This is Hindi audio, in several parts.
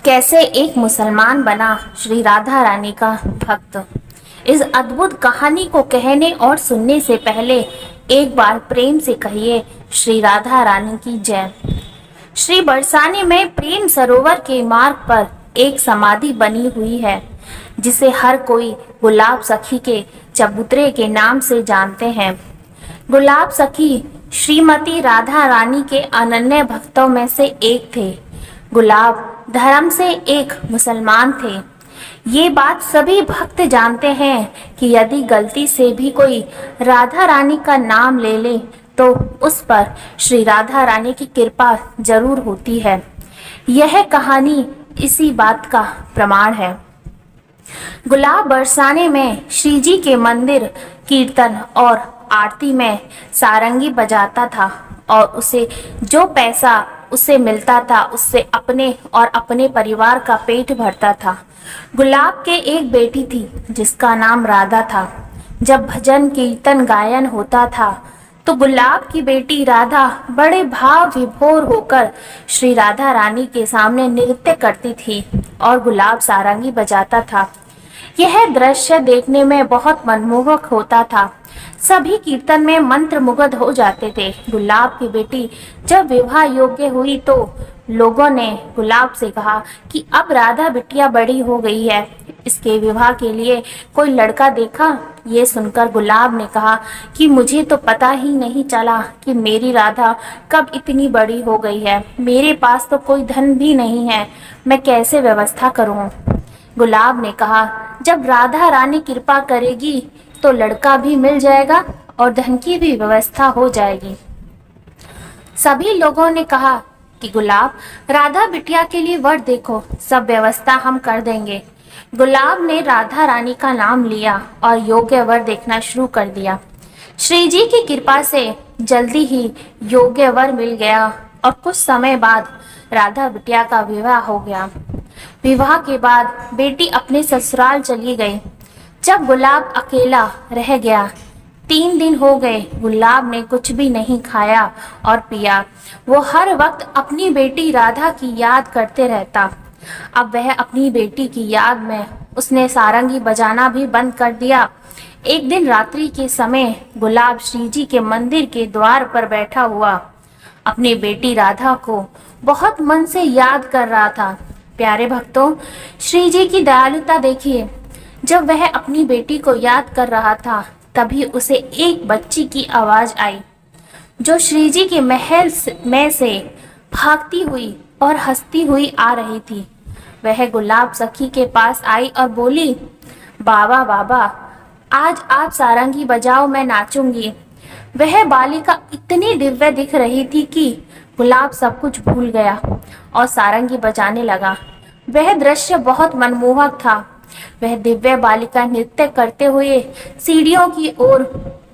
कैसे एक मुसलमान बना श्री राधा रानी का भक्त। इस अद्भुत कहानी को कहने और सुनने से पहले एक बार प्रेम से कहिए श्री राधा रानी की जय। श्री बरसाने में प्रेम सरोवर के मार्ग पर एक समाधि बनी हुई है जिसे हर कोई गुलाब सखी के चबूतरे के नाम से जानते हैं। गुलाब सखी श्रीमती राधा रानी के अनन्य भक्तों में से एक थे। गुलाब धर्म से एक मुसलमान थे। ये बात सभी भक्त जानते हैं कि यदि गलती से भी कोई राधा रानी का नाम ले ले तो उस पर श्री राधा रानी की कृपा जरूर होती है। यह कहानी इसी बात का प्रमाण है। गुलाब बरसाने में श्री जी के मंदिर कीर्तन और आरती में सारंगी बजाता था और उसे जो पैसा उसे मिलता था उससे अपने और अपने परिवार का पेट भरता था। गुलाब के एक बेटी थी जिसका नाम राधा था। जब भजन कीर्तन गायन होता था तो गुलाब की बेटी राधा बड़े भाव विभोर होकर श्री राधा रानी के सामने नृत्य करती थी और गुलाब सारंगी बजाता था। यह दृश्य देखने में बहुत मनमोहक होता था। सभी कीर्तन में मंत्र मुग्ध हो जाते थे। गुलाब की बेटी जब विवाह योग्य हुई तो लोगों ने गुलाब से कहा कि अब राधा बिटिया बड़ी हो गई है, इसके विवाह के लिए कोई लड़का देखा। ये सुनकर गुलाब ने कहा कि मुझे तो पता ही नहीं चला कि मेरी राधा कब इतनी बड़ी हो गई है। मेरे पास तो कोई धन भी नहीं है, मैं कैसे व्यवस्था करूं। गुलाब ने कहा, जब राधा रानी कृपा करेगी तो लड़का भी मिल जाएगा और धन की भी व्यवस्था हो जाएगी। सभी लोगों ने कहा कि गुलाब, राधा बिटिया के लिए वर देखो, सब व्यवस्था हम कर देंगे। गुलाब ने राधा रानी का नाम लिया और योग्य वर देखना शुरू कर दिया। श्री जी की कृपा से जल्दी ही योग्य वर मिल गया और कुछ समय बाद राधा बिटिया का विवाह हो गया। विवाह के बाद बेटी अपने ससुराल चली गई। जब गुलाब अकेला रह गया, 3 दिन हो गए, गुलाब ने कुछ भी नहीं खाया और पिया। वो हर वक्त अपनी बेटी राधा की याद करते रहता। अब वह अपनी बेटी की याद में उसने सारंगी बजाना भी बंद कर दिया। एक दिन रात्रि के समय गुलाब श्री जी के मंदिर के द्वार पर बैठा हुआ अपनी बेटी राधा को बहुत मन से याद कर रहा था। प्यारे भक्तों, श्री जी की दयालुता देखिए। जब वह अपनी बेटी को याद कर रहा था तभी उसे एक बच्ची की आवाज आई जो श्री जी के महल में से भागती हुई और हंसती हुई आ रही थी। वह गुलाब सखी के पास आई और बोली, बाबा बाबा, आज आप सारंगी बजाओ, मैं नाचूंगी। वह बालिका इतनी दिव्य दिख रही थी कि गुलाब सब कुछ भूल गया और सारंगी बजाने लगा। वह दृश्य बहुत मनमोहक था। वह दिव्य बालिका नृत्य करते हुए सीढ़ियों की ओर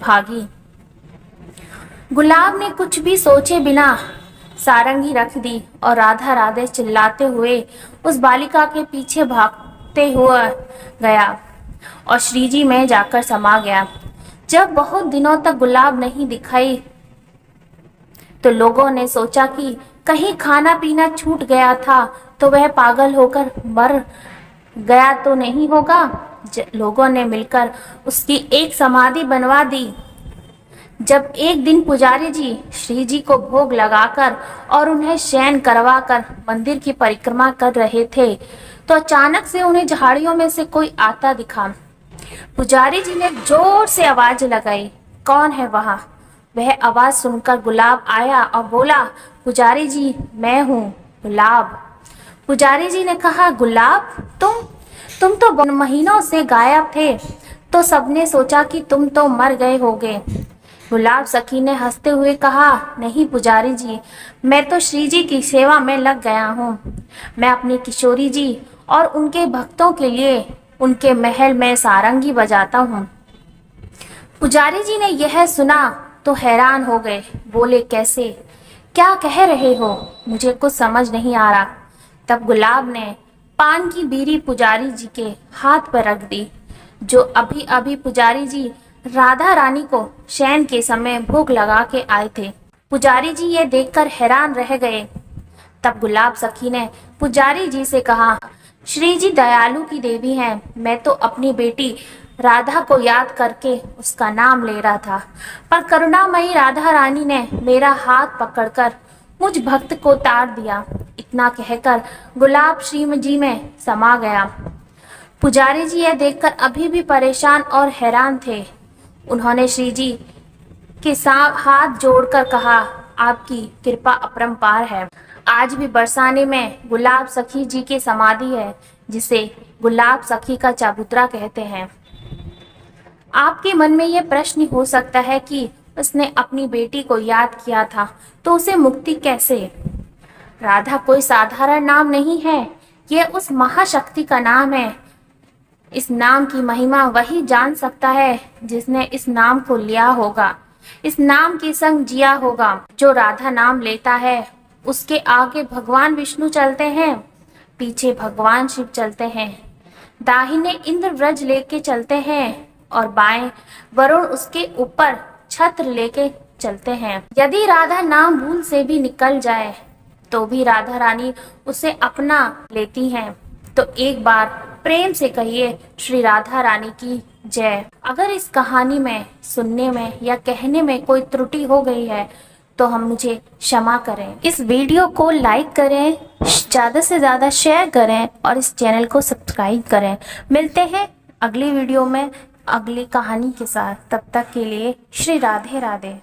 भागी। गुलाब ने कुछ भी सोचे बिना सारंगी रख दी और राधा राधे चिल्लाते हुए उस बालिका के पीछे भागते हुए गया और श्रीजी में जाकर समा गया। जब बहुत दिनों तक गुलाब नहीं दिखाई तो लोगों ने सोचा कि कहीं खाना पीना छूट गया था तो वह पागल होकर मर गया तो नहीं होगा। लोगों ने मिलकर उसकी एक समाधि बनवा दी। जब एक दिन पुजारी जी श्री जी को भोग लगाकर और उन्हें शयन करवाकर मंदिर की परिक्रमा कर रहे थे तो अचानक से उन्हें झाड़ियों में से कोई आता दिखा। पुजारी जी ने जोर से आवाज लगाई, कौन है वहाँ? वह आवाज सुनकर गुलाब आया और बोला, पुजारी जी, मैं हूँ गुलाब। पुजारी जी ने कहा, गुलाब, तुम तो महीनों से गायब थे, तो सबने सोचा कि तुम तो मर गए होगे। गुलाब सखी ने हंसते हुए कहा, नहीं पुजारी जी, मैं तो श्री जी की सेवा में लग गया हूँ। मैं अपनी किशोरी जी और उनके भक्तों के लिए उनके महल में सारंगी बजाता हूँ। पुजारी जी ने यह सुना तो हैरान हो गए। बोले, कैसे, क्या कह रहे हो? मुझे कुछ समझ नहीं आ रहा। तब गुलाब ने पान की बीड़ी पुजारी जी के हाथ पर रख दी जो अभी अभी पुजारी जी राधा रानी को शयन के समय भोग लगा के आए थे। पुजारी जी ये देखकर हैरान रह गए। तब गुलाब सखी ने पुजारी जी से कहा, श्री जी दयालु की देवी हैं, मैं तो अपनी बेटी राधा को याद करके उसका नाम ले रहा था, पर करुणामयी राधा रानी ने मेरा हाथ पकड़कर मुझ भक्त को तार दिया। इतना कहकर गुलाब श्री जी में समा गया। पुजारी जी यह देखकर अभी भी परेशान और हैरान थे। उन्होंने श्री जी के साथ हाथ जोड़कर कहा, आपकी कृपा अपरंपार है। आज भी बरसाने में गुलाब सखी जी की समाधि है, जिसे गुलाब सखी का चबूतरा कहते हैं। आपके मन में यह प्रश्न हो सकता है कि उसने अपनी बेटी को याद किया था तो उसे मुक्ति कैसे? राधा कोई साधारण नाम नहीं है, यह उस महाशक्ति का नाम है। इस नाम की महिमा वही जान सकता है जिसने इस नाम को लिया होगा, इस नाम के संग जिया होगा। जो राधा नाम लेता है उसके आगे भगवान विष्णु चलते हैं, पीछे भगवान शिव चलते हैं, दाहिने इंद्र व्रज लेके चलते हैं और बाएं वरुण उसके ऊपर छत्र लेके चलते हैं। यदि राधा नाम भूल से भी निकल जाए तो भी राधा रानी उसे अपना लेती हैं। तो एक बार प्रेम से कहिए, श्री राधा रानी की जय। अगर इस कहानी में सुनने में या कहने में कोई त्रुटि हो गई है तो हम मुझे क्षमा करें। इस वीडियो को लाइक करें, ज़्यादा से ज़्यादा शेयर करें और इस चैनल को सब्सक्राइब करें। मिलते हैं अगली वीडियो में अगली कहानी के साथ। तब तक के लिए श्री राधे राधे।